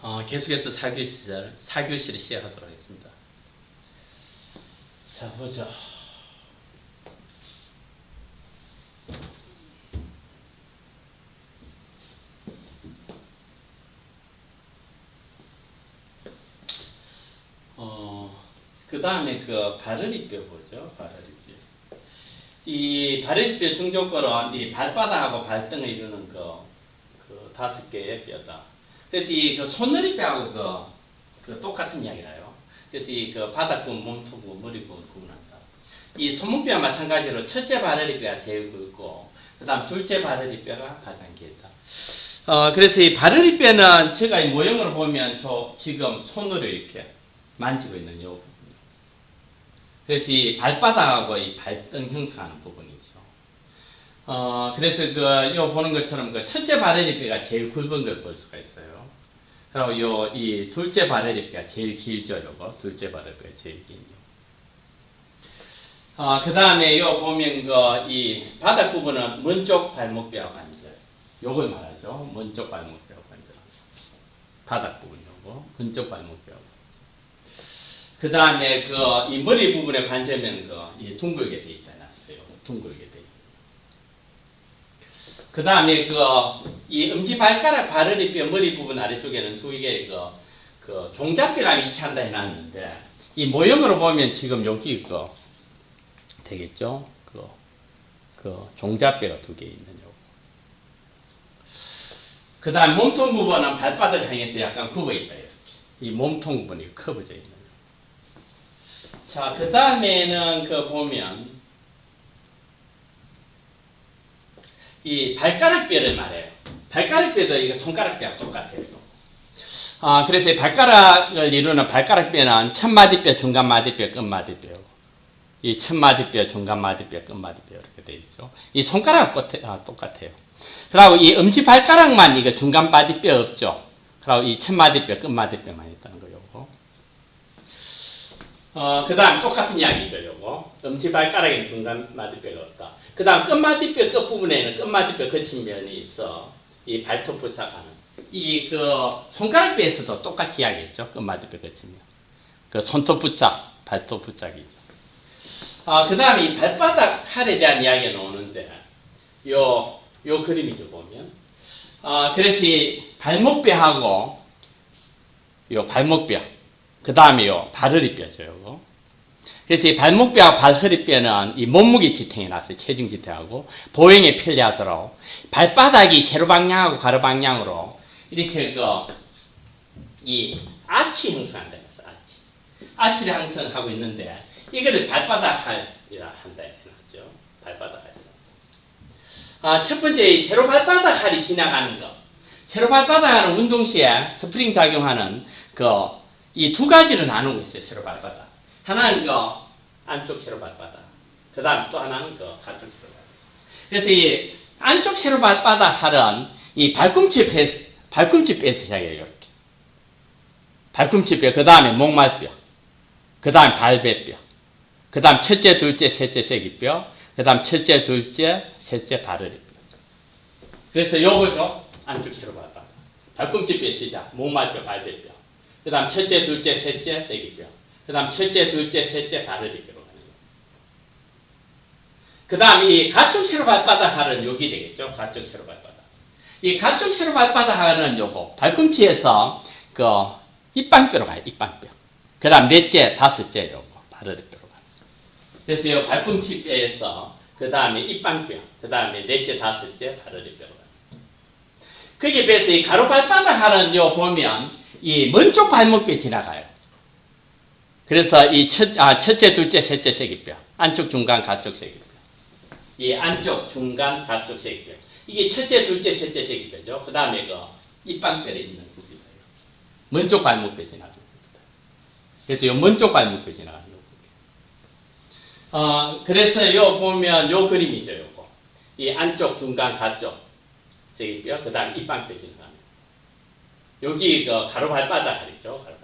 계속해서 4교시를 시작하도록 하겠습니다. 자, 보자. 그 다음에 그 바르리뼈 보죠. 바르리뼈. 이 바르리뼈 중조골은 이 발바닥하고 발등을 이루는 그 5개의 뼈다. 그래서 이 그 손너리뼈하고 그 똑같은 이야기라요. 그래서 이 그 바닥부분, 몸통부분, 머리부분 구분한다. 이 손목뼈와 마찬가지로 첫째 바르리뼈가 제일 굵고, 그 다음 둘째 바르리뼈가 가장 길다. 그래서 이 바르리뼈는 제가 이 모형으로 보면 지금 손으로 이렇게 만지고 있는 요 부분. 그래서 이 발바닥하고 이 발등 형성하는 부분이죠. 그래서 요 보는 것처럼 그 첫째 바르리뼈가 제일 굵은 걸 볼 수가 있어요. 그리고 이 둘째 바르리뼈가 제일 길죠, 요거. 둘째 바르리뼈가 제일 길죠. 그 다음에 요 보면 이 바닥 부분은 먼쪽 발목뼈 관절. 요걸 말하죠. 먼쪽 발목뼈 관절. 바닥 부분 요거. 먼쪽 발목뼈. 그 다음에 이 머리 부분의 관절은 이 둥글게 돼 있잖아요. 둥글게 돼 있어요. 그 다음에 이 엄지발가락 바르리뼈 머리 부분 아래쪽에는 두 개의 종잡뼈가 위치한다 해놨는데, 이 모형으로 보면 지금 여기 되겠죠? 종잡뼈가 2개 있는 요거. 그 다음 몸통 부분은 발바닥을 향해서 약간 굽어 있어요. 이 몸통 부분이 커버져 있는. 자, 그 다음에는 보면, 이 발가락뼈를 말해요. 발가락뼈도 이거 손가락뼈와 똑같아요. 그래서 이 발가락을 이루는 발가락뼈는 첫마디뼈, 중간마디뼈, 끝마디뼈. 이 첫마디뼈, 중간마디뼈, 끝마디뼈 이렇게 되어 있죠. 이 손가락과 똑같아요. 그리고 이 엄지발가락만 이거 중간마디뼈 없죠. 그리고 이 첫마디뼈, 끝마디뼈만 있다는 거요. 그 다음 똑같은 이야기죠, 요거. 엄지발가락에는 중간마디뼈가 없다. 그 다음 끝마디뼈 끝부분에는 끝마디뼈 거친 면이 있어. 이 발톱 부착하는. 손가락뼈에서도 똑같이 이야기했죠. 끝마디뼈 거친 면. 손톱 부착, 발톱 부착이죠. 그 다음에 이 발바닥 칼에 대한 이야기가 나오는데, 요 그림이죠, 보면. 그래서 이 발목뼈하고, 요 발목뼈. 그 다음에 바르리뼈죠, 요거. 그래서 이 발목뼈와 발허리뼈는 이 몸무게 지탱이 났어요. 체중 지탱하고. 보행에 편리하도록. 발바닥이 세로 방향하고 가로 방향으로 이렇게 이 아치 형성한다 했어, 아치를 형성하고 있는데, 이거를 발바닥 할이라 한다 했죠. 발바닥 할. 첫 번째, 이 세로 발바닥 할이 지나가는 거. 세로 발바닥 하는 운동 시에 스프링 작용하는 이 2가지로 나누고 있어요, 세로 발바닥. 하나는 안쪽 세로 발바닥. 그 다음 또 하나는 가쪽 세로 발바닥. 그래서 이 안쪽 세로 발바닥 할은 이 발꿈치 뼈에서 시작해요, 이렇게. 발꿈치 뼈, 그 다음에 목말뼈, 그 다음 발배뼈, 그 다음 첫째, 둘째, 셋째 세기뼈, 그 다음 첫째, 둘째, 셋째 바르리뼈. 그래서 요거죠, 안쪽 세로 발바닥. 발꿈치 뼈 시작, 목말뼈, 발배뼈. 그 다음 첫째, 둘째, 셋째, 세기뼈. 그 다음 첫째, 둘째, 셋째, 바르리뼈로 가는 거예요. 그 다음 이 가쪽 세로 발바닥 할은 여기 되겠죠. 가쪽 세로 발바닥. 이 가쪽 세로 발바닥 할은 요거 발꿈치에서 입방뼈로 가요. 입방뼈. 그 다음 넷째, 다섯째 요거 바르리뼈로 가는 거예요. 그래서 이 발꿈치뼈에서 그 다음에 입방뼈, 그 다음에 넷째, 다섯째 바르리뼈로 가는 거예요. 거기에 비해서 이 가로 발바닥 할은 보면 이 먼쪽 발목뼈 지나가요. 그래서 이 첫째, 둘째, 셋째 세기뼈. 안쪽, 중간, 가쪽 세기뼈. 이 안쪽, 중간, 가쪽 세기뼈. 이게 첫째, 둘째, 셋째 세기뼈죠. 그 다음에 입방뼈에 있는 부분이에요. 먼쪽 발목뼈 지나가는 부분. 그래서 요 먼쪽 발목뼈 지나가는 부분. 그래서 보면 요 그림이죠, 요거. 이 안쪽, 중간, 가쪽 세기뼈. 그 다음 입방뼈 지나가는. 여기 가로 발바닥 할이죠. 가로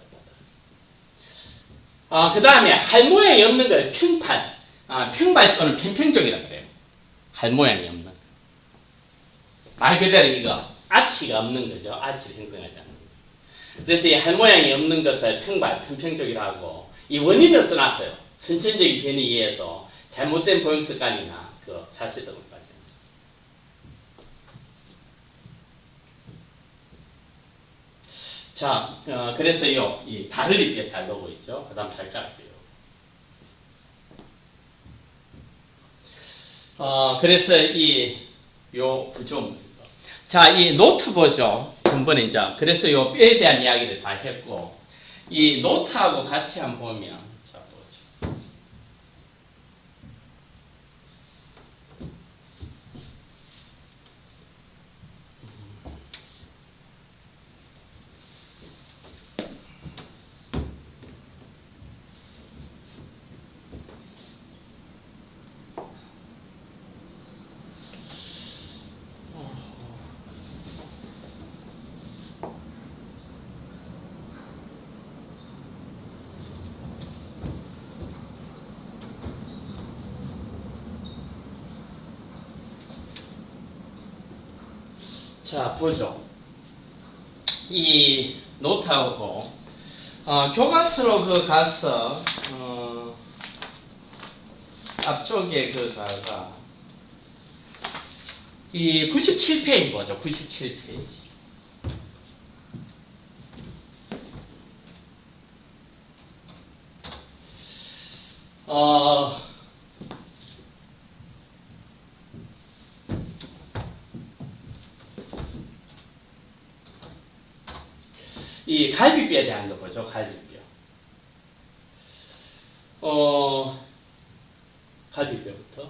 발바닥. 그 다음에 할 모양이 없는 걸 평팔. 평발 또는 평평종이라고 그래요. 할 모양이 없는. 말 그대로 아치가 없는 거죠. 아치를 형성하지 않는 거죠. 그래서 이 할 모양이 없는 것을 편평적이라고 이 원인을 써놨어요. 선천적인 변이에 의해서 잘못된 보행 습관이나 그 자세 등을 발생. 자, 그래서요, 이 발을 이렇게 잘 놓고 있죠. 그 다음 발가락이요. 그래서 요 구조물. 자, 이 노트 보죠. 근본에 이제. 그래서 요 뼈에 대한 이야기를 다 했고, 이 노트하고 같이 한번 보면, 자, 보죠. 자, 보죠. 이 노트하고, 교과서로 가서, 앞쪽에 가가, 이 97페이지 보죠. 97페이지. 이 갈비뼈에 대한 거 보죠. 갈비뼈. 갈비뼈부터.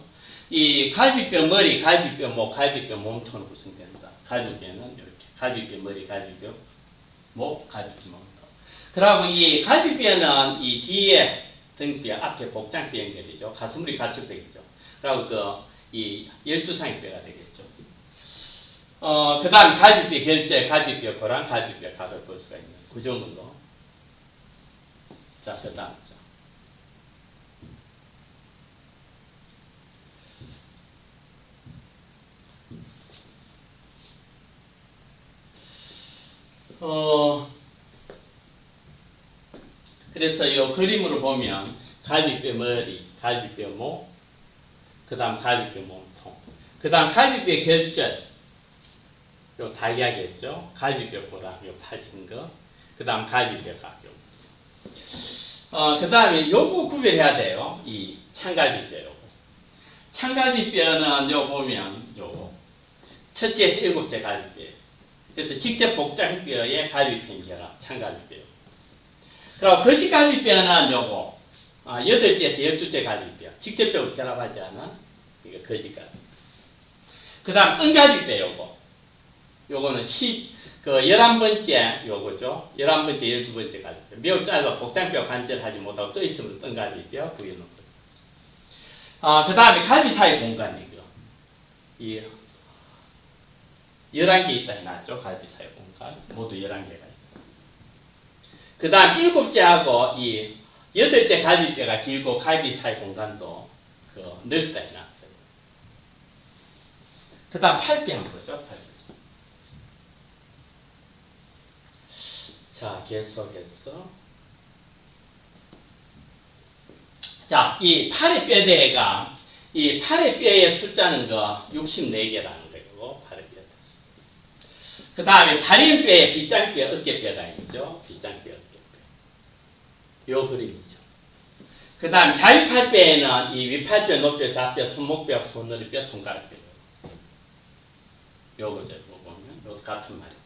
이 갈비뼈 머리, 갈비뼈 목, 갈비뼈 몸통으로 구성된다. 갈비뼈는 이렇게. 갈비뼈 머리, 갈비뼈 목, 갈비뼈 몸통. 그리고 이 갈비뼈는 이 뒤에 등뼈, 앞에 복장뼈 연결이죠. 가슴물이 가축뼈이죠. 그리고 이 열두상의 뼈가 되겠죠. 그 다음 갈비뼈 결제, 갈비뼈 고랑, 갈비뼈 각을 볼 수가 있는 구조물로. 자, 그 다음. 그래서 이 그림으로 보면 갈비뼈 머리, 갈비뼈 목, 그 다음 갈비뼈 몸통, 그 다음 갈비뼈 결절, 요 다 이야기했죠. 갈비뼈 보라, 요 파진 거, 그 다음 갈비뼈 각요. 그 다음에 요거 구별해야 돼요. 이 창갈비뼈 요거. 창갈비뼈는 요 보면 요거 첫째, 일곱째 갈비뼈. 그래서 직접 복장뼈의 갈비뼈인 결합, 창갈비뼈. 그리고 거짓갈비뼈는 요거, 8째에서 12째 갈비뼈. 직접적으로 결합하지 않은, 이거 거짓갈비뼈. 그 다음, 뜬갈비뼈 요거. 요거는 11번째 요거죠. 11번째, 12번째 갈비뼈. 매우 짧아 복장뼈 관절하지 못하고 떠있으면 뜬갈비뼈 부여놓고. 그 다음에 갈비 사이 공간이죠. 11개 있다 해놨죠. 갈비 사이 공간. 모두 11개가 있다. 그 다음 7째하고 이 8째 갈비뼈가 길고 갈비 사이 공간도 넓다 해놨어요. 그 다음 8뼈 한번 보죠. 8뼈. 자, 계속해서. 자, 이 팔의 뼈대가, 이 팔의 뼈의 숫자는 64개라는 거고, 팔의 뼈. 그 다음에 다리뼈에 빗장뼈, 어깨뼈가 있죠. 빗장뼈, 어깨뼈. 요 그림이죠. 그 다음 자위팔뼈에는 이 위팔뼈, 높뼈, 좌뼈, 손목뼈, 손허리뼈, 손가락뼈. 요거죠. 요거 보면, 요 같은 말이에요.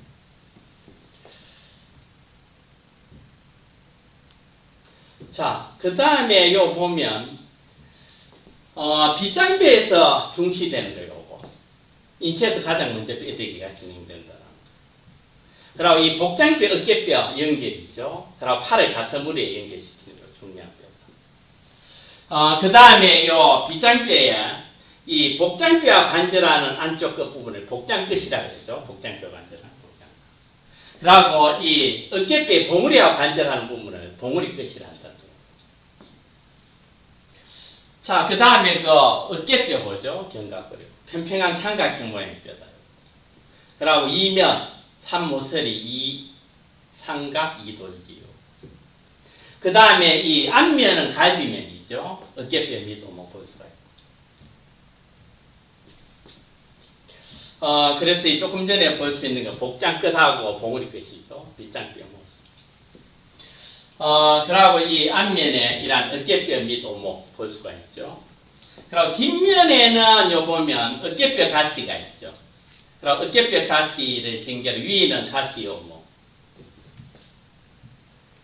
자, 그 다음에 요 보면, 빗장뼈에서 중시되는 거예요, 요거. 인체에서 가장 먼저 뼈대기가 진행된다는 거. 그리고 이 복장뼈, 어깨뼈 연결이죠. 그리고 팔의 가슴물에 연결시키는 거, 중요한 뼈. 그 다음에 요 빗장뼈에 이 복장뼈와 관절하는 안쪽 끝부분을 복장끝이라고 그러죠. 복장뼈 관절하는 복장. 그리고 이 어깨뼈의 봉우리와 관절하는 부분을 봉우리 끝이라 한다. 자, 그 다음에 어깨뼈 보죠. 견갑골. 평평한 삼각형 모양의 뼈다. 그리고 이면, 삼모서리, 삼각 이돌기요. 그 다음에 이 앞면은 갈비면이죠. 어깨뼈 및 오목 볼 수가 있고. 그래서 이 조금 전에 볼 수 있는 거 복장 끝하고 봉우리 끝이죠. 빗장뼈 목. 그리고 이 앞면에 이런 어깨뼈 및 오목 볼 수가 있죠. 그리고 뒷면에는 요 보면 어깨뼈 가시가 있죠. 그리고 어깨뼈 가시를 연결 위에는 가시 오목.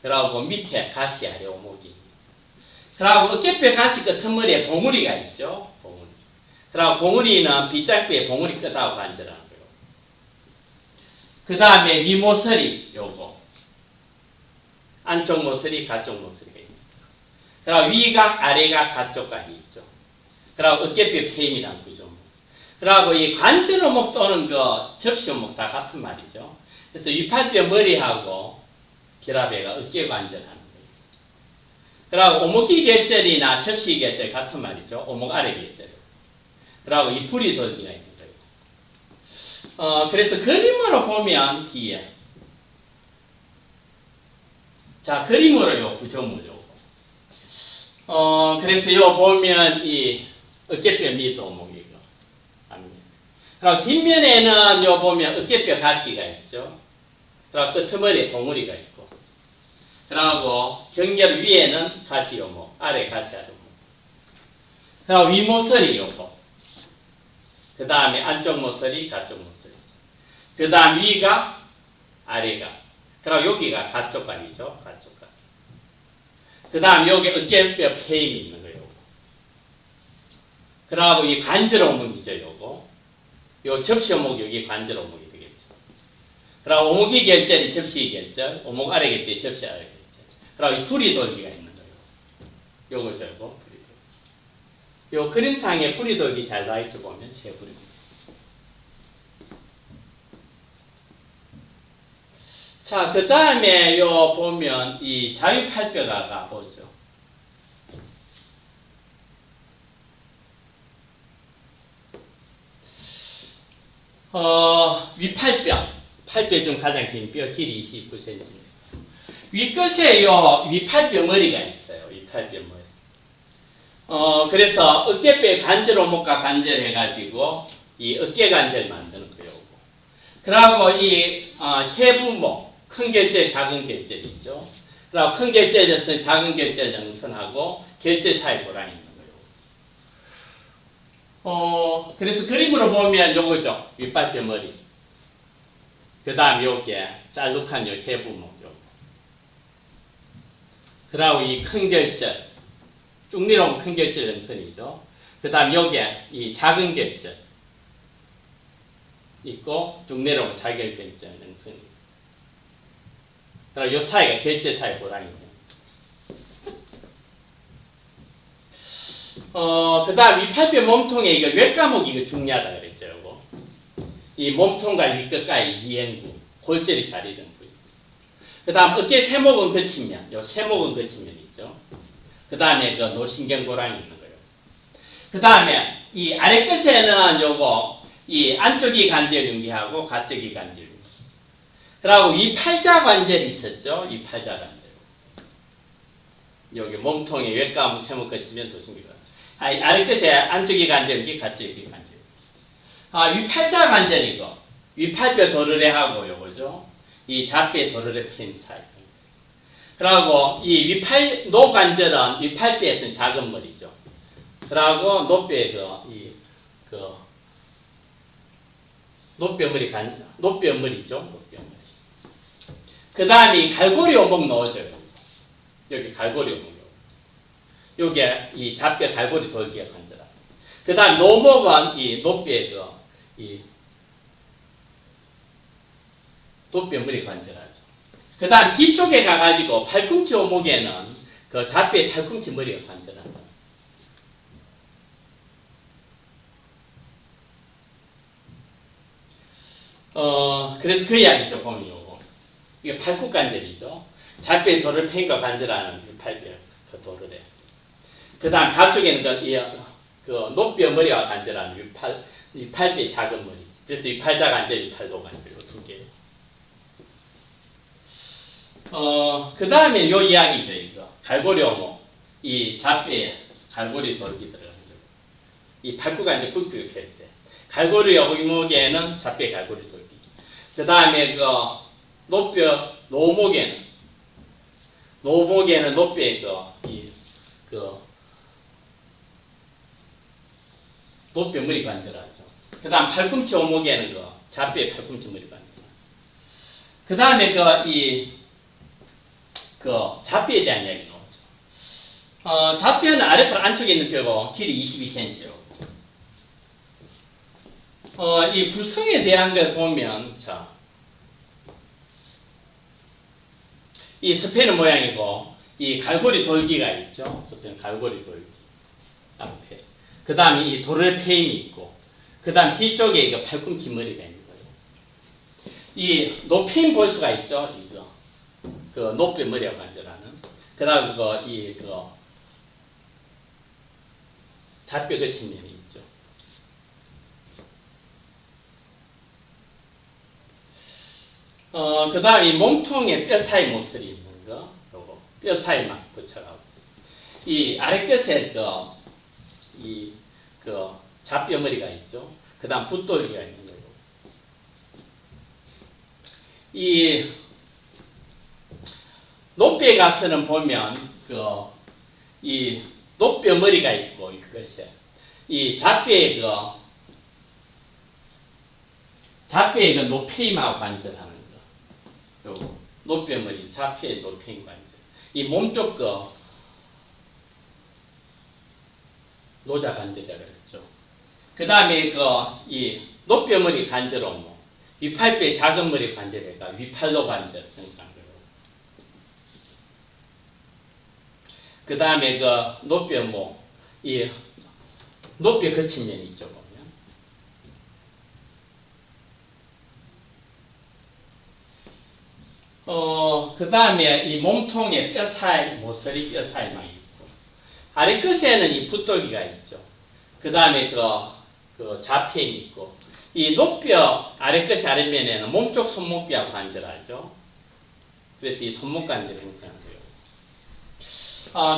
그리고 밑에 가시 아래 오목이. 그리고 어깨뼈 가시 끝머리에 봉우리가 있죠. 봉우리. 그리고 봉우리는 빗장뼈에 봉우리 끝하고 관절하는 거예요. 그 다음에 위모서리 요거. 안쪽 모서리, 가쪽 모서리가 있습니다. 그리고 위각, 아래각, 가쪽각이 있죠. 그리고 어깨뼈 페임이란 구조. 그리고 이 관절 오목 또는 그 접시 오목 다 같은 말이죠. 그래서 위팔뼈 머리하고 결합해가 어깨 관절하는 거예요. 그리고 오목기 결절이나 접시 결절 같은 말이죠. 오목 아래 결절. 그리고 이 부리 돌기가 있는 거예요. 그래서 그림으로 보면 뒤에 자, 그림으로 요 구조물요. 그래서 요 보면 이 어깨뼈 밑 오목이고. 그리고 뒷면에는 요 보면 어깨뼈 가시가 있죠. 그리고 끝머리에 봉우리가 있고. 그리고 경결 위에는 가시 오목, 아래 가시 오목. 그리고 위모서리 요거. 그 다음에 안쪽 모서리, 가쪽 모서리. 그 다음 위가, 아래가. 그리고 여기가 가쪽각이죠. 가쪽각. 그 다음 여기 어깨뼈 페임이 있는 거예요. 그리고 이 관절 오목이죠. 요거. 요 접시 오목 여기 관절 오목이 되겠죠. 그리고 오목이 결절이 접시 결절, 오목 아래 결절이 접시 아래 결절. 그리고 이 풀이 돌기가 있는 거예요. 요거죠. 요거 풀이 돌기. 요 그림상에 풀이 돌기 잘 나와 있어 보면 세 풀입니다. 자, 그 다음에 요 보면 이 자위팔뼈가 보죠. 위팔뼈. 팔뼈 중 가장 긴 뼈 길이 29cm. 윗끝에 요 위팔뼈 머리가 있어요. 위팔뼈 머리. 그래서 어깨뼈 관절 오목과 관절해가지고 이 어깨 관절 만드는 거예요. 그리고 이 세부목. 큰 결절, 작은 결절이 있죠. 그리고 큰 결절에서 작은 결절 정선하고 결절 사이 고랑이 있는 거예요. 그래서 그림으로 보면 요거죠. 윗발뼈 머리. 그 다음 요게 짤룩한 요 세부목 요거. 그리고 이 큰 결절. 쭉리로운 큰 결절 정선이죠. 그 다음 요게 이 작은 결절. 있고 쭉 내려오면 작은 결절 정선이. 그리고 요 사이가 결절 사이 고랑이죠. 그 다음 이 팔뼈 몸통에 이거 외과목이 이거 중요하다 그랬죠. 요거. 이 몸통과 윗끝까지 이행구, 골절이 잘 이런 부위. 그 다음 어깨 세목은 거치면, 요 세목은 거치면 있죠. 그 다음에 그 노신경 고랑이 있는 거예요. 그 다음에 이 아래끝에는 요거, 이 안쪽이 관절 연기하고 가쪽이 관절 연기. 그리고 이 팔자 관절이 있었죠. 이 팔자 관절. 여기 몸통에 외과목 세목 거치면 노신경 고랑. 아래끝에 안쪽이 관절 연기, 가쪽이 관절. 위 팔자 관절이고, 위팔뼈 도르래하고 요거죠. 이 좌뼈 도르래 핀 사이. 그리고 이 노관절은 위팔뼈에서는 작은 머리죠. 그리고 노뼈에 노뼈머리죠. 노뼈머리. 그 다음에 갈고리 오목 넣어줘요. 여기 갈고리 오목. 요게 이 좌뼈 갈고리 돌기가 관절하고. 그 다음 노목은 이 노뼈에 이 노뼈머리 관절하죠. 그 다음 뒤쪽에 가가지고 팔꿈치 오목에는 그 좌뼈의 팔꿈치 머리가 관절한다. 그래서 그 이야기죠, 보면 요거. 이게 팔꿈 관절이죠. 좌뼈의 돌을 팽과 관절하는 그 팔뼈, 그 돌을 해. 그 다음 가쪽에는 그 노뼈 머리와 관절하는 이 팔뼈의 작은 머리. 그래서 이 팔자 관절, 이 팔도 관절, 이 두 개. 그 다음에 요 이야기죠, 이거. 갈고리 오목. 이 잡배에 갈고리 돌기 들어가는 거. 이 발구가 이제 굵게 할 때. 갈고리 오목에는 잡배 갈고리 돌기. 그 다음에 그 노뼈, 노목에는 노뼈에 노뼈 머리 관절하죠. 그 다음 팔꿈치 오목에는 잡배 팔꿈치 머리 관절. 그 다음에 잡배에 대한 이야기 나오죠. 잡배는 아래팔 안쪽에 있는 뼈고 길이 22cm요. 이 구성에 대한 걸 보면, 자, 이 스페는 모양이고, 이 갈고리 돌기가 있죠. 스페는 갈고리 돌기. 앞에. 그 다음에 이 도를 페인이 있고, 그 다음 뒤쪽에 이거 팔꿈치 머리가 있는 거예요. 이 노페인 볼 수가 있죠. 이거. 그 노뼈 머리라고 간절하는. 그 다음 잡뼈 거친 면이 있죠. 그 다음 이 몸통에 뼈 사이 모서리 있는 거, 요거. 뼈 사이만 붙여가고. 이 아랫끝에 잡뼈 머리가 있죠. 그 다음 붓돌기가 있는 거고. 이 노뼈에 가서는 보면, 이 노뼈 머리가 있고, 이것이. 이 잡뼈의 노폐임하고 관절하는 거. 요거. 노뼈 머리, 잡뼈의 노폐임 관절. 이 몸쪽 노자 관절이라고 그랬죠. 그 다음에 이 노뼈 머리 관절 오목. 위팔뼈의 작은 머리 관절에가 위팔로 관절 생각한 거예요. 그 다음에 노뼈 이 노뼈 거친 면이 있죠, 보면. 그 다음에 이 몸통에 뼈 사이, 모서리 뼈 사이만 있고. 아래끝에는 이 붓돌기가 있죠. 그 다음에 자폐이 있고. 이 노뼈 아래끝 아랫면에는 몸쪽 손목뼈하고 관절하죠. 그래서 이 손목 관절을 형성하는 거예요.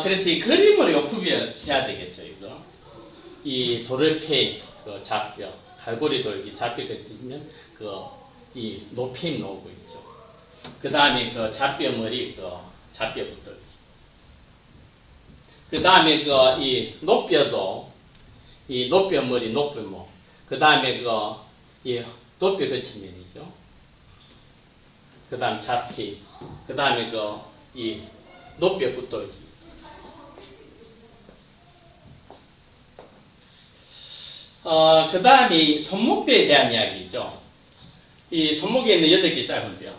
그래서 이 그림으로 구별해야 되겠죠, 이거. 이 도를페인, 잡뼈, 갈고리 돌기, 잡뼈가 있으면, 이 노페인 나오고 있죠. 그 다음에 잡뼈 머리, 잡뼈 붓돌기. 그 다음에 이 노뼈도, 이 노뼈 머리, 노뼈 목. 그 다음에 이 노뼈 거친 면이죠. 그 다음 잡피. 그 다음에 이 노뼈 붓돌기. 그 다음에 이 손목뼈에 대한 이야기죠. 이 손목에 있는 8개 짧은 뼈.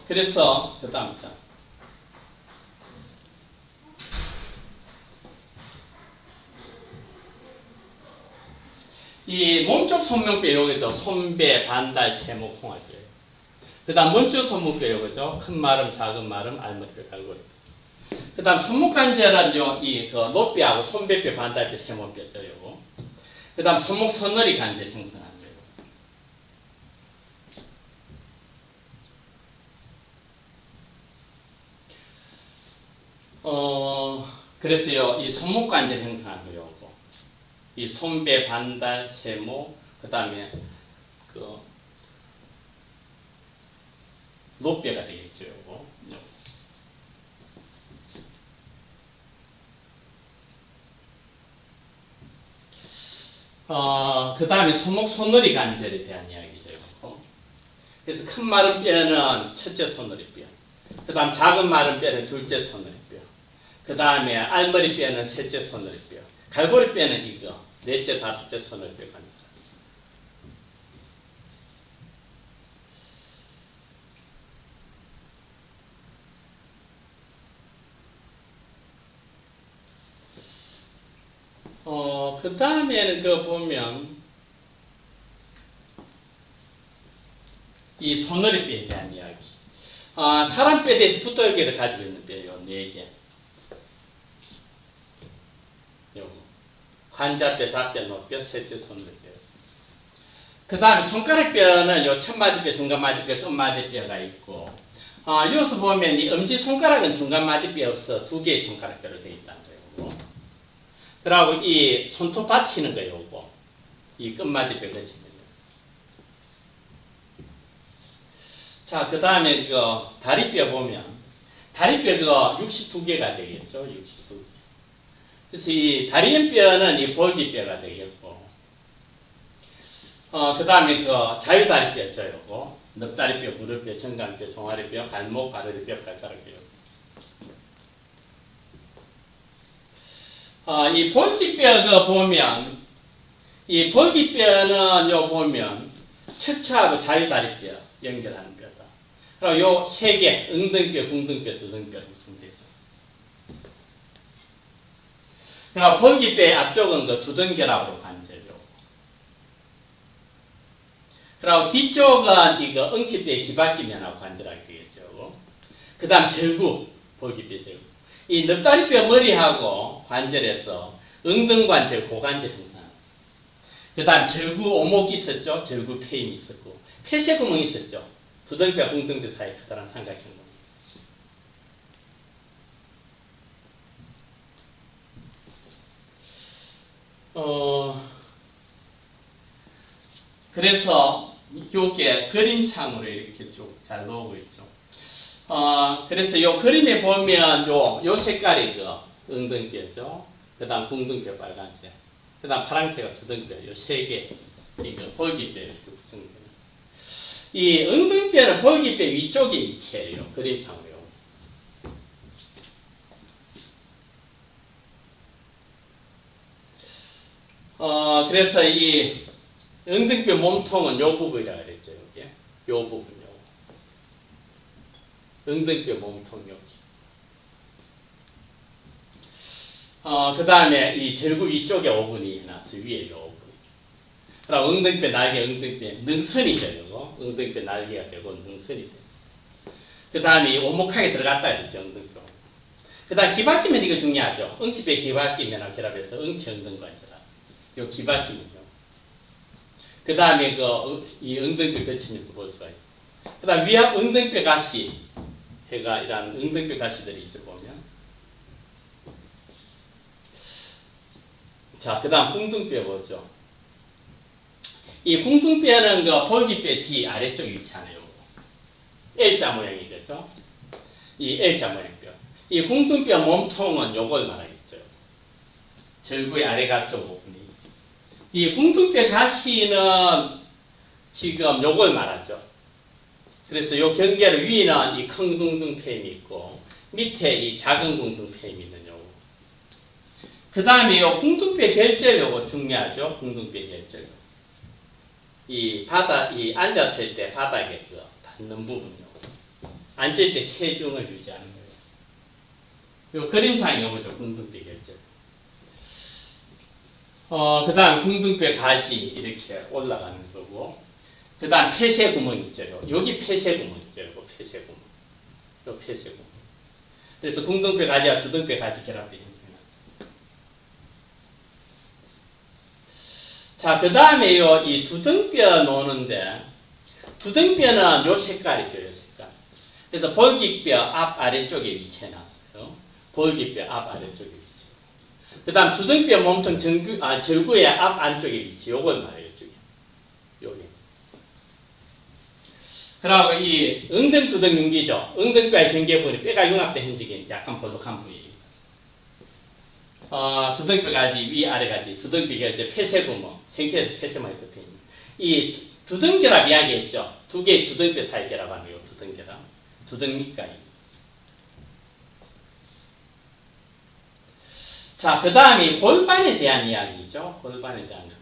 그래서, 그 다음 장. 이 몸쪽 손목뼈 요거죠. 손배, 반달, 세목, 홍화뼈. 그 다음 몸쪽 손목뼈 요거죠. 큰 마름, 작은 마름, 알못뼈, 갈고리. 그 다음 손목 관절은 노뼈하고 손배뼈, 반달뼈, 세목뼈죠. 요거. 그 다음 손목 손너리 관절 형성하는 거예요. 그래서요, 이 손목 관절 형성하는 거요. 이 손배, 반달, 세모, 그 다음에 노뼈가 되겠죠, 요거. 그 다음에 손목 손너리 관절에 대한 이야기죠, 요거. 그래서 큰 마른 뼈는 첫째 손너리 뼈. 그 다음 작은 마른 뼈는 둘째 손너리 뼈. 그 다음에 알머리 뼈는 셋째 손너리 뼈. 갈고리 뼈는 이거. 넷째, 다섯째 손을 뼈갑니다. 그 다음에는 보면, 이 손너리 뼈에 대한 이야기. 사람 뼈에 대해서 붓돌기를 가지고 있는 뼈요, 4개. 요거. 환자뼈, 잡뼈, 노뼈, 셋째 손너리뼈. 그 다음에 손가락뼈는 요 첫마디뼈, 중간마디뼈, 끝마디뼈가 있고, 여기서 보면 이 엄지손가락은 중간 마디뼈 없어 두 개의 손가락뼈로 되어 있다는 거예요. 그리고 이 손톱 받치는 거 요거. 이 끝마디뼈 거치는 거. 자, 그 다음에 그 다리뼈 보면 다리뼈가 62개가 되겠죠. 62개. 그래서 이 다리뼈는 이 볼기뼈가 되겠고, 그 다음에 그 자유다리뼈죠, 요거. 넉다리뼈, 무릎뼈, 정강뼈, 종아리뼈, 발목, 가르리뼈, 발가락뼈. 이 볼기뼈가 보면, 이 볼기뼈는 요 보면, 척추하고 자유다리뼈 연결하는 뼈다. 그리고 요 세 개, 엉덩뼈, 궁등뼈, 두등뼈 구성되죠. 그러니까 볼기뼈의 앞쪽은 그 두등결합으로 관절이고, 그리고 뒤쪽은 이거 엉치뼈의 기박기면하고 관절하게 되겠죠. 그 다음 절구, 볼기뼈 절구. 이 넉다리뼈 머리하고 관절에서 엉덩관절, 고관절 형성. 그 다음 절구 오목이 있었죠. 절구 폐임이 있었고, 폐쇄구멍이 있었죠. 두등뼈, 궁등뼈 사이 커다란 삼각형. 그래서 이게 그림상으로 이렇게 쭉 잘 나오고 있죠. 그래서 요 그림에 보면 요 색깔이 그 엉덩뼈죠. 그 다음 궁등뼈 빨간색. 그 다음 파란색은 두등뼈. 요 세 개. 이거 볼기뼈 이렇게 구성돼요. 이 엉덩뼈는 볼기뼈 위쪽에 위치해요. 그림상으로. 그래서 이 엉덩뼈 몸통은 요 부분이라고 그랬죠. 여기. 요 부분요. 엉덩뼈 몸통 여기. 그 다음에 이 절구 위쪽에 오분이 나서 위에 요 오분. 그럼 엉덩뼈 날개, 엉덩뼈 능선이죠. 요거. 엉덩뼈 날개가 되고 능선이 돼요. 그 다음에 오목하게 들어갔다 했죠. 엉덩뼈. 그 다음 기박기면 이거 중요하죠. 엉치뼈 기박기면하고 결합해서 엉치 엉덩관절. 요 기박기면요. 그 다음에 이 엉덩뼈 거치면서 볼 수가 있어요. 그 다음 위압 엉덩뼈 가시 해가 이런 엉덩뼈 가시들이 있어 보면. 자, 그 다음 궁둥뼈 보죠. 이 궁둥뼈는 그 볼기뼈 뒤 아래쪽에 위치하네요. L자 모양이 되죠. 이 L자 모양뼈. 이 궁둥뼈 몸통은 요걸 말하겠죠. 절구의 아래가쪽 부분이. 이 궁둥뼈 가시는 지금 요걸 말하죠. 그래서 요 경계를 위는 이 큰 궁둥폐임이 있고 밑에 이 작은 궁둥폐임이 있는 요거. 그 다음에 요 궁둥뼈 결절 요거 중요하죠. 궁둥뼈 결절. 이 앉았을 때 바닥에 그 닿는 부분요. 앉을 때 체중을 유지하는 거예요. 요 그림상이 요거죠. 궁둥뼈 결절. 그 다음 궁둥뼈 가시 이렇게 올라가는 거고, 그 다음 폐쇄구멍 있죠. 여기 폐쇄구멍 있죠. 요거 폐쇄구멍. 요 폐쇄구멍. 그래서 궁둥뼈 가시와 두등뼈 가시 결합이 형성합니다. 자, 그 다음에 이 두등뼈 노는데, 두등뼈는 요 색깔이죠. 요 색깔. 그래서 볼기뼈 앞 아래쪽에 위치해놨어요. 볼기뼈 앞 아래쪽에 위치. 그 다음 두등뼈 몸통 절구의 앞 안쪽에 위치. 요걸 말해요. 여기. 그리고 이 엉덩두등 융기죠. 엉덩뼈의 경계부분이 뼈가 융합된 흔적이 약간 볼록한 부위입니다. 두등뼈까지 위아래까지 두등뼈가 이제 폐쇄구멍, 생태에서 폐쇄망이 덮여있는. 이 두등결합 이야기했죠. 두 개의 두등뼈 사이 결합하는 요 두등결합. 두등 밑가이. 자, 그 다음에 골반에 대한 이야기죠. 골반에 대한 거.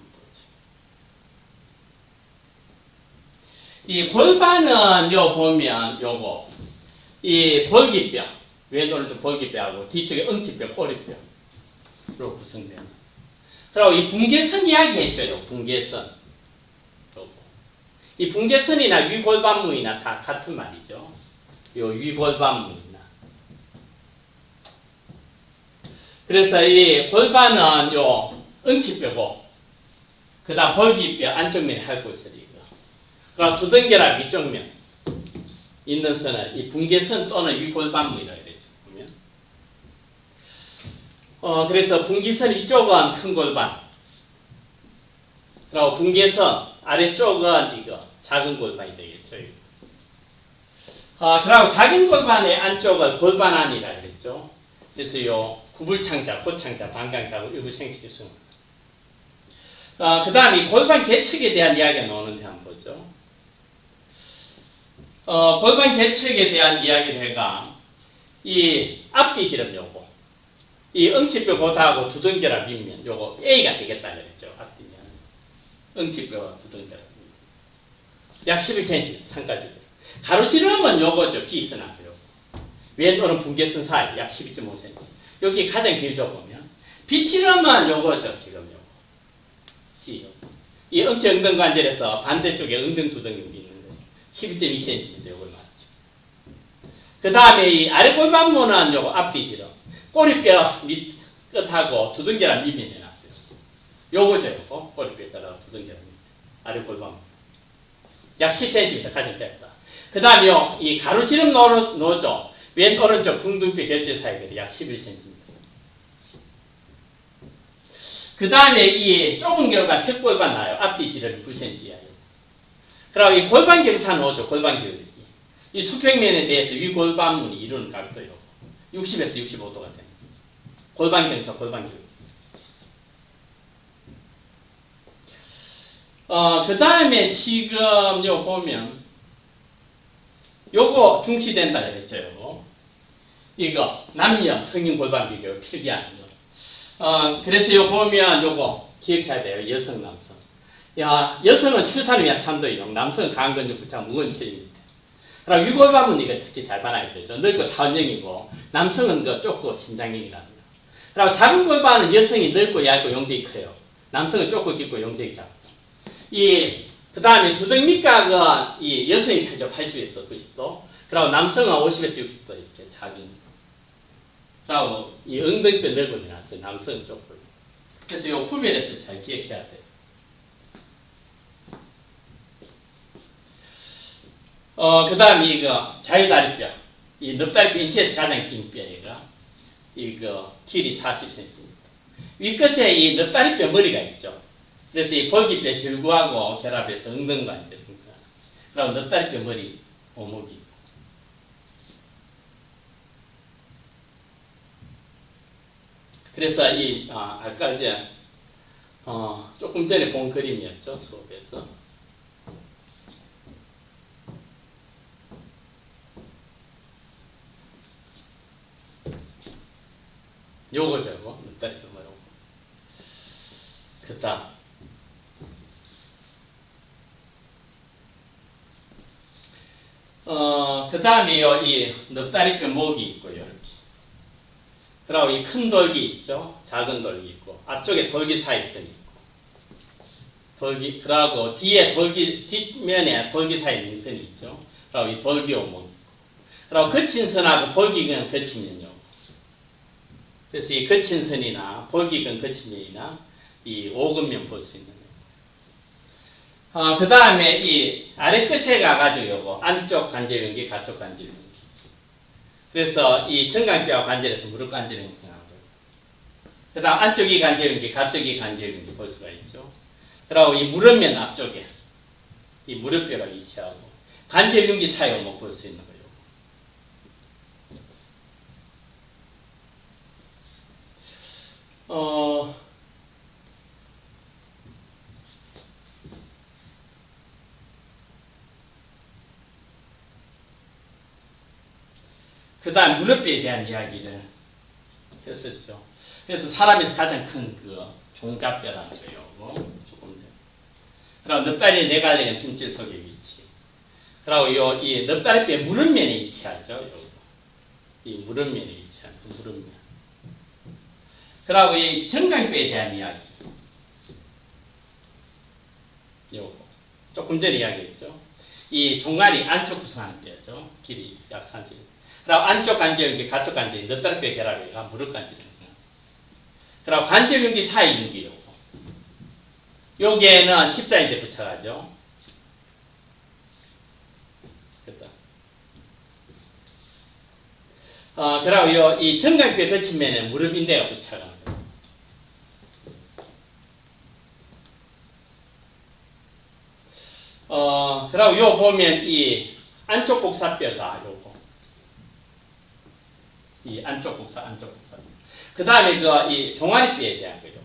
이 골반은 보면 요거 이 볼기뼈 왼손은 볼기뼈하고 뒤쪽에 엉치뼈, 꼬리뼈로 구성되는. 그리고 이 붕괴선 이야기했어요. 붕괴선. 요거. 이 붕괴선이나 위골반무이나 다 같은 말이죠. 요 위골반무이나. 그래서 이 골반은 요 엉치뼈고, 그 다음 볼기뼈 안쪽면에 할고있어요. 그럼 두등결합 위쪽면, 있는 선은 이 분기선 또는 위골반무이라고 되죠. 보면. 그래서 분기선 이쪽은 큰 골반. 그리고 분기선 아래쪽은 이거 작은 골반이 되겠죠. 그리고 작은 골반의 안쪽을 골반안이라 그랬죠. 그래서 요 구불창자, 고창자, 방광자고 일부 생식이 수. 그 다음에 골반 계측에 대한 이야기가 나오는데 한번 보죠. 골반 계측에 대한 이야기를 해가 이 앞뒤 지름 요거 이 응치뼈 보다하고 두둥결합 밑면 요거 A가 되겠다 그랬죠. 앞뒤면 응치뼈와 두둥결합 약 11cm 상가지고 가로지름은 요거죠. B선하고요. 왼오른 분계선 사이 약 12.5cm. 여기 가장 길죠 보면 B지름은 요거죠. 지금 요거 C 요거. 이 응치 응등관절에서 반대쪽에 응등두덩이 있는데 12.2cm 요걸 맞죠. 그 다음에 이 아래 골반모는 요거 앞뒤 지름 꼬리뼈 밑 끝하고 두둥결합 밑면에 놨어요. 요거죠. 요거 꼬리뼈 끝하고 두둥결합 밑 아래 골반모 약 10cm 가장 짧다. 그 다음에 이 가로지름 노조 왼 오른쪽 궁둥뼈 결제 사이가 약 11cm. 그 다음에 이 좁은 결과 척골반 나요. 앞뒤 지름이 9cm야. 그리고 이 골반 경사 노조 골반 기울기 이 수평면에 대해서 위골반문이 이루는 각도요. 60에서 65도가 됩니다. 골반 경사 골반 기울기. 그 다음에 지금 요 보면 요거 중시된다 그랬죠. 요거. 이거 남녀 성인 골반 비교 필기하는 거. 그래서 요 보면 요거 기억해야 돼요. 여성 남성. 야, 여성은 출산을 위한 참도이용, 남성은 강근육 부착 무거운 체입니다. 그럼 위골반은 이거 특히 잘 봐놔야 되죠. 넓고 타원형이고 남성은 그 좁고 신장형이랍니다. 그리고 작은 골반은 여성이 넓고 얇고 용적이 커요. 남성은 좁고 깊고 용적이 작고. 그 다음에 두덩 밑각은 이 여성이 크죠. 80에서 90도. 그리고 남성은 50에서 60도 이렇게 작은. 그리고 이 엉덩이뼈 넓어져 놨어요. 남성은 좁고. 그래서 이 구별해서 잘 기억해야 돼요. 그 다음에 이거 자유다리뼈. 이 넙다리뼈 인체에서 가장 긴 뼈가 이거 길이 40cm. 윗끝에 이 넙다리뼈 머리가 있죠. 그래서 이 볼기뼈 절구하고 결합해서 엉덩관절. 그럼 넙다리뼈 머리 오목이. 그래서 아까 이제 조금 전에 본 그림이었죠. 수업에서. 요거죠, 뭐. 늑다리뼈 뭐라고. 그 다음. 그 다음에 이 늑다리뼈 목이 있고요, 이렇게. 그리고 이 큰 돌기 있죠? 작은 돌기 있고, 앞쪽에 돌기 사이선이 있고. 돌기, 그러고 뒤에 돌기, 뒷면에 돌기 사이 민선이 있죠? 그리고 이 돌기 오목 있고. 그리고 거친 선하고 볼기근 거친 면요. 그래서 이 거친 선이나 볼기근 거친 면이나 이 오근면 볼 수 있는. 그 다음에 이 아래 끝에 가가지고 요거 안쪽 관절연기, 가쪽 관절연기. 그래서 이 정강뼈와 관절에서 무릎 관절연기 생각하고. 그 다음 안쪽이 관절연기, 가쪽이 관절연기 볼 수가 있죠. 그리고 이 무릎면 앞쪽에 이 무릎뼈가 위치하고 관절연기 사이 오목 볼 수 있는 거예요. 그 다음 무릎뼈에 대한 이야기를 했었죠. 그래서 사람에서 가장 큰 그 종갑뼈라는 거예요. 조금 그리고 넙다리 네 갈래는 등질 속의 위치. 그리고 이 넙다리뼈 무릎면에 위치하죠. 이 무릎면에 위치한 그 무릎면. 그리고 이 정강뼈에 대한 이야기. 요거 조금 전에 이야기했죠. 이 종아리 안쪽 구성하는 뼈죠. 길이 약 30. 그리고 안쪽 관절연기, 가쪽 관절연기, 넙다리뼈 결합해가 무릎 관절연기. 그리고 관절연기 사이 연기 요거. 여기에는 14인치 붙여가죠. 됐다. 그리고 이 정강뼈 덧치면은 무릎인대가 붙여갑니다. 그리고 요 보면 이 안쪽 곡사뼈가 요거. 이 안쪽 곡사. 그 다음에 이 종아리뼈에 대한 거죠.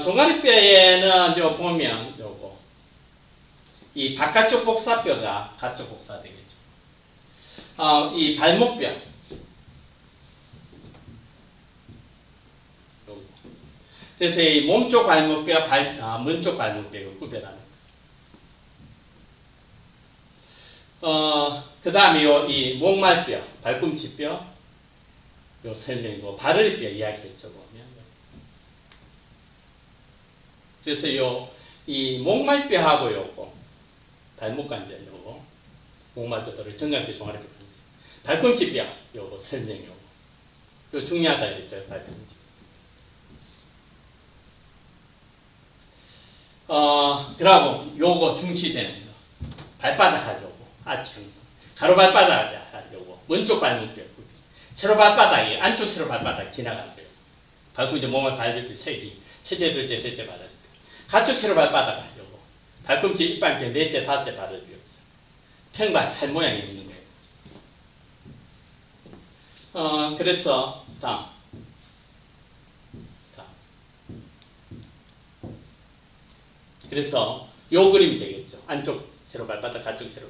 종아리뼈에는 요 보면 요거. 이 바깥쪽 곡사뼈가 가쪽 곡사 되겠죠. 이 발목뼈. 요거. 그래서 이 몸쪽 발목뼈, 문쪽 발목뼈를 구별하는 거. 그 다음에 이 목말뼈, 발꿈치뼈, 요 설명이고, 발을뼈 이야기했죠, 보면. 그래서 이 목말뼈하고 요거, 발목관절 요거, 목말뼈를 정강뼈, 종아리뼈, 발꿈치뼈 요거 설명 요거. 요 중요하다 그랬죠, 발꿈치. 그러고 요거 중시되는 거. 발바닥 하죠. 가로발바닥 요거. 왼쪽 발목뼈. 세로발바닥이, 안쪽 세로발바닥 지나가는 거예요. 발꿈치 몸을 발꿈치 첫째, 둘째, 셋째 발을. 가쪽 세로발바닥 요거. 발꿈치 입방뼈 넷째, 다섯째 발을. 평발, 살 모양이 있는 거예요. 그래서, 다음. 그래서 요 그림이 되겠죠. 안쪽 세로발바닥, 가쪽 세로.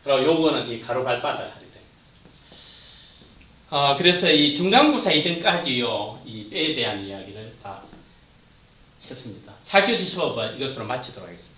그리고 요거는 이 가로발바닥 하게 됩니다. 그래서 이 중간부사 이전까지요, 이 뼈에 대한 이야기를 다 했습니다. 4교시 수업은 이것으로 마치도록 하겠습니다.